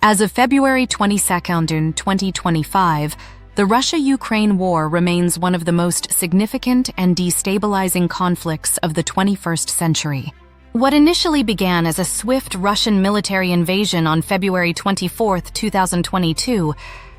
As of February 22, 2025, the Russia-Ukraine war remains one of the most significant and destabilizing conflicts of the 21st century. What initially began as a swift Russian military invasion on February 24, 2022,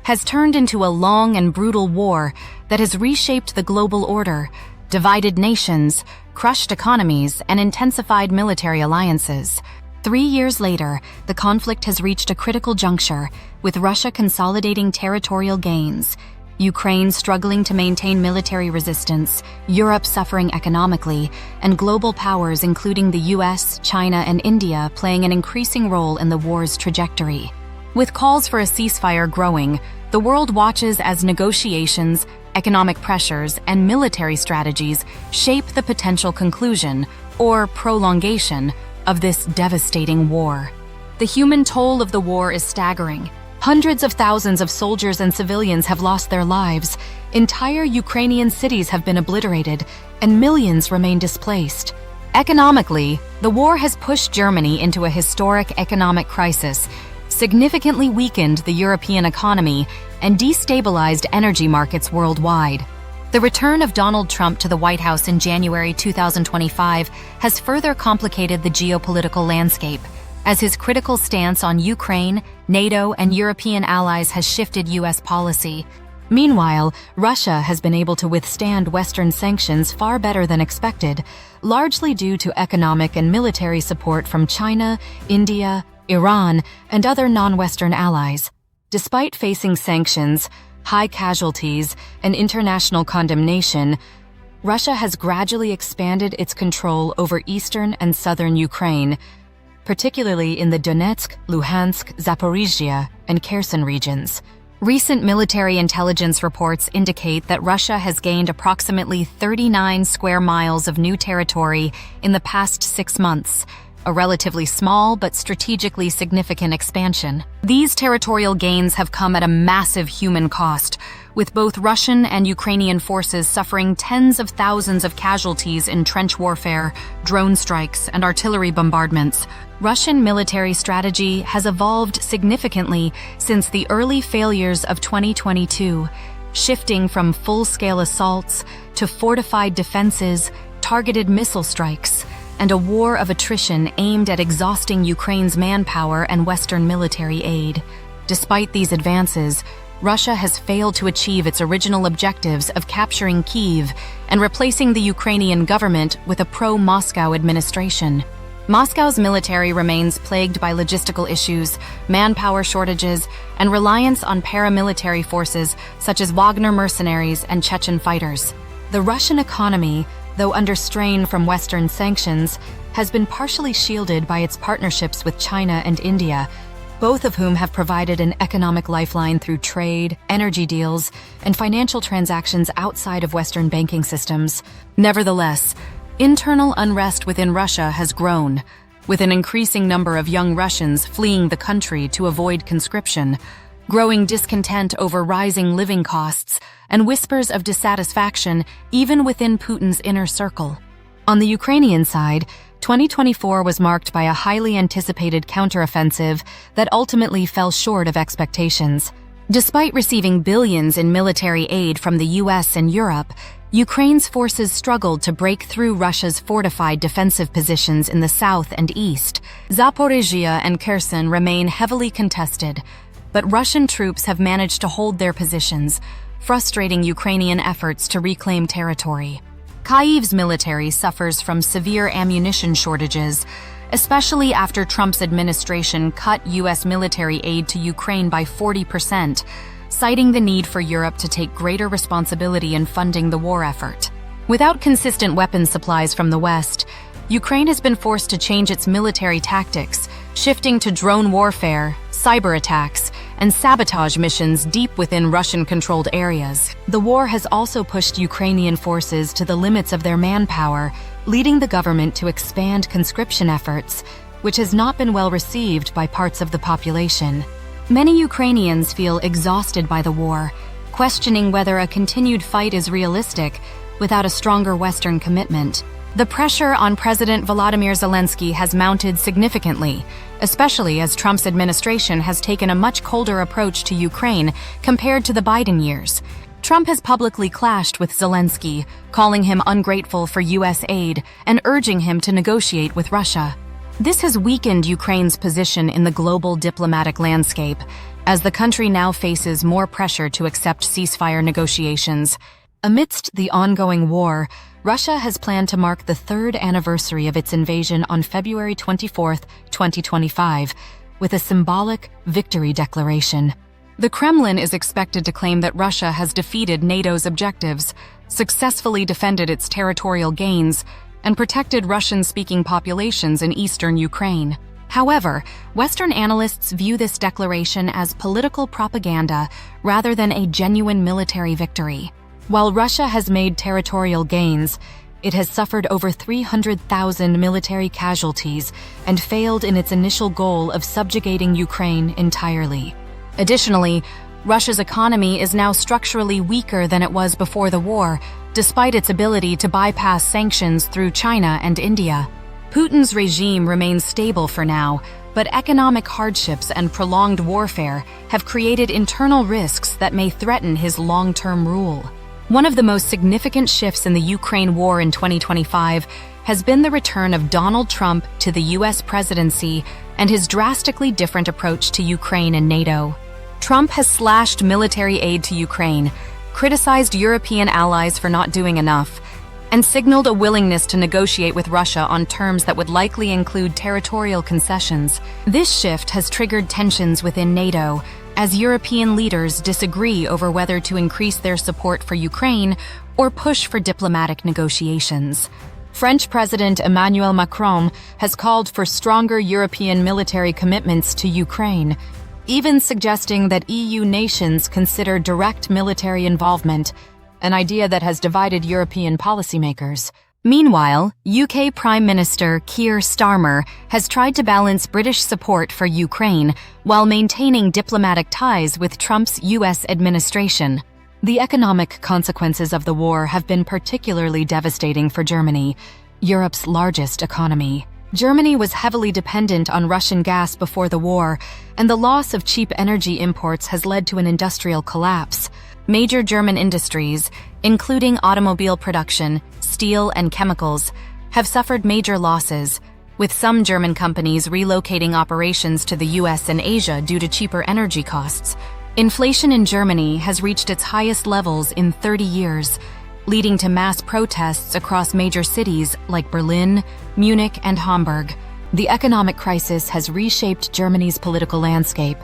has turned into a long and brutal war that has reshaped the global order, divided nations, crushed economies, and intensified military alliances. 3 years later, the conflict has reached a critical juncture, with Russia consolidating territorial gains, Ukraine struggling to maintain military resistance, Europe suffering economically, and global powers including the US, China, and India playing an increasing role in the war's trajectory. With calls for a ceasefire growing, the world watches as negotiations, economic pressures, and military strategies shape the potential conclusion, or prolongation, of this devastating war. The human toll of the war is staggering. Hundreds of thousands of soldiers and civilians have lost their lives, entire Ukrainian cities have been obliterated, and millions remain displaced. Economically, the war has pushed Germany into a historic economic crisis, significantly weakened the European economy, and destabilized energy markets worldwide. The return of Donald Trump to the White House in January 2025 has further complicated the geopolitical landscape, as his critical stance on Ukraine, NATO, and European allies has shifted U.S. policy. Meanwhile, Russia has been able to withstand Western sanctions far better than expected, largely due to economic and military support from China, India, Iran, and other non-Western allies. Despite facing sanctions, high casualties, and international condemnation, Russia has gradually expanded its control over eastern and southern Ukraine, particularly in the Donetsk, Luhansk, Zaporizhia, and Kherson regions. Recent military intelligence reports indicate that Russia has gained approximately 39 square miles of new territory in the past 6 months, a relatively small but strategically significant expansion. These territorial gains have come at a massive human cost, with both Russian and Ukrainian forces suffering tens of thousands of casualties in trench warfare, drone strikes, and artillery bombardments. Russian military strategy has evolved significantly since the early failures of 2022, shifting from full-scale assaults to fortified defenses, targeted missile strikes, and a war of attrition aimed at exhausting Ukraine's manpower and Western military aid. Despite these advances, Russia has failed to achieve its original objectives of capturing Kyiv and replacing the Ukrainian government with a pro-Moscow administration. Moscow's military remains plagued by logistical issues, manpower shortages, and reliance on paramilitary forces such as Wagner mercenaries and Chechen fighters. The Russian economy, though under strain from Western sanctions, has been partially shielded by its partnerships with China and India, both of whom have provided an economic lifeline through trade, energy deals, and financial transactions outside of Western banking systems. Nevertheless, internal unrest within Russia has grown, with an increasing number of young Russians fleeing the country to avoid conscription, growing discontent over rising living costs, and whispers of dissatisfaction even within Putin's inner circle. On the Ukrainian side, 2024 was marked by a highly anticipated counteroffensive that ultimately fell short of expectations. Despite receiving billions in military aid from the US and Europe, Ukraine's forces struggled to break through Russia's fortified defensive positions in the south and east. Zaporizhia and Kherson remain heavily contested, but Russian troops have managed to hold their positions, frustrating Ukrainian efforts to reclaim territory. Kyiv's military suffers from severe ammunition shortages, especially after Trump's administration cut U.S. military aid to Ukraine by 40%, citing the need for Europe to take greater responsibility in funding the war effort. Without consistent weapons supplies from the West, Ukraine has been forced to change its military tactics, shifting to drone warfare, cyber attacks, and sabotage missions deep within Russian-controlled areas. The war has also pushed Ukrainian forces to the limits of their manpower, leading the government to expand conscription efforts, which has not been well received by parts of the population. Many Ukrainians feel exhausted by the war, questioning whether a continued fight is realistic without a stronger Western commitment. The pressure on President Volodymyr Zelensky has mounted significantly, especially as Trump's administration has taken a much colder approach to Ukraine compared to the Biden years. Trump has publicly clashed with Zelensky, calling him ungrateful for U.S. aid and urging him to negotiate with Russia. This has weakened Ukraine's position in the global diplomatic landscape, as the country now faces more pressure to accept ceasefire negotiations. Amidst the ongoing war, Russia has planned to mark the third anniversary of its invasion on February 24, 2025, with a symbolic victory declaration. The Kremlin is expected to claim that Russia has defeated NATO's objectives, successfully defended its territorial gains, and protected Russian-speaking populations in eastern Ukraine. However, Western analysts view this declaration as political propaganda rather than a genuine military victory. While Russia has made territorial gains, it has suffered over 300,000 military casualties and failed in its initial goal of subjugating Ukraine entirely. Additionally, Russia's economy is now structurally weaker than it was before the war, despite its ability to bypass sanctions through China and India. Putin's regime remains stable for now, but economic hardships and prolonged warfare have created internal risks that may threaten his long-term rule. One of the most significant shifts in the Ukraine war in 2025 has been the return of Donald Trump to the U.S. presidency and his drastically different approach to Ukraine and NATO. Trump has slashed military aid to Ukraine, criticized European allies for not doing enough, and signaled a willingness to negotiate with Russia on terms that would likely include territorial concessions. This shift has triggered tensions within NATO, as European leaders disagree over whether to increase their support for Ukraine or push for diplomatic negotiations. French President Emmanuel Macron has called for stronger European military commitments to Ukraine, even suggesting that EU nations consider direct military involvement, an idea that has divided European policymakers. Meanwhile, UK Prime Minister Keir Starmer has tried to balance British support for Ukraine while maintaining diplomatic ties with Trump's US administration. The economic consequences of the war have been particularly devastating for Germany, Europe's largest economy. Germany was heavily dependent on Russian gas before the war, and the loss of cheap energy imports has led to an industrial collapse. Major German industries, including automobile production, steel, and chemicals, have suffered major losses, with some German companies relocating operations to the US and Asia due to cheaper energy costs. Inflation in Germany has reached its highest levels in 30 years, leading to mass protests across major cities like Berlin, Munich, and Hamburg. The economic crisis has reshaped Germany's political landscape,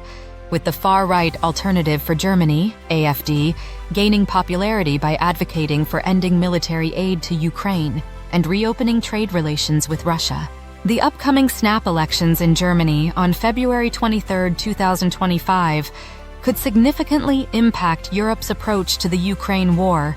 with the far-right Alternative for Germany, AfD, gaining popularity by advocating for ending military aid to Ukraine and reopening trade relations with Russia. The upcoming snap elections in Germany on February 23, 2025, could significantly impact Europe's approach to the Ukraine war,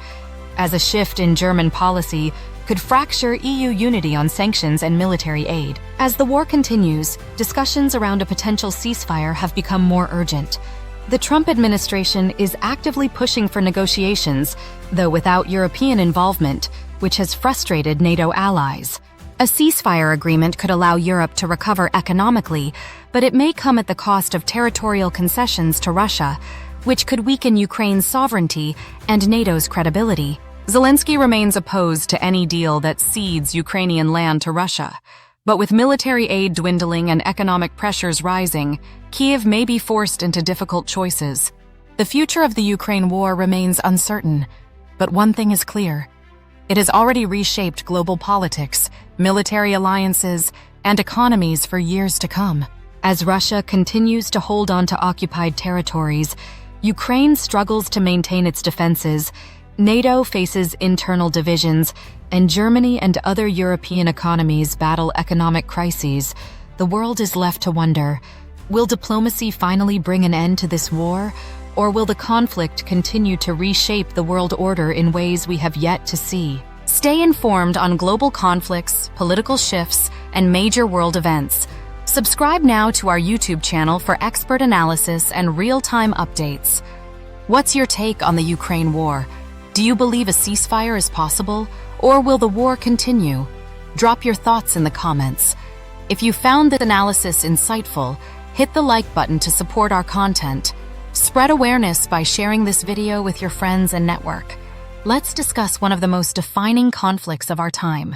as a shift in German policy could fracture EU unity on sanctions and military aid. As the war continues, discussions around a potential ceasefire have become more urgent. The Trump administration is actively pushing for negotiations, though without European involvement, which has frustrated NATO allies. A ceasefire agreement could allow Europe to recover economically, but it may come at the cost of territorial concessions to Russia, which could weaken Ukraine's sovereignty and NATO's credibility. Zelensky remains opposed to any deal that cedes Ukrainian land to Russia. But with military aid dwindling and economic pressures rising, Kyiv may be forced into difficult choices. The future of the Ukraine war remains uncertain, but one thing is clear. It has already reshaped global politics, military alliances, and economies for years to come. As Russia continues to hold on to occupied territories, Ukraine struggles to maintain its defenses, NATO faces internal divisions, and Germany and other European economies battle economic crises, the world is left to wonder, will diplomacy finally bring an end to this war, or will the conflict continue to reshape the world order in ways we have yet to see? Stay informed on global conflicts, political shifts, and major world events. Subscribe now to our YouTube channel for expert analysis and real-time updates. What's your take on the Ukraine war? Do you believe a ceasefire is possible, or will the war continue? Drop your thoughts in the comments. If you found this analysis insightful, hit the like button to support our content. Spread awareness by sharing this video with your friends and network. Let's discuss one of the most defining conflicts of our time: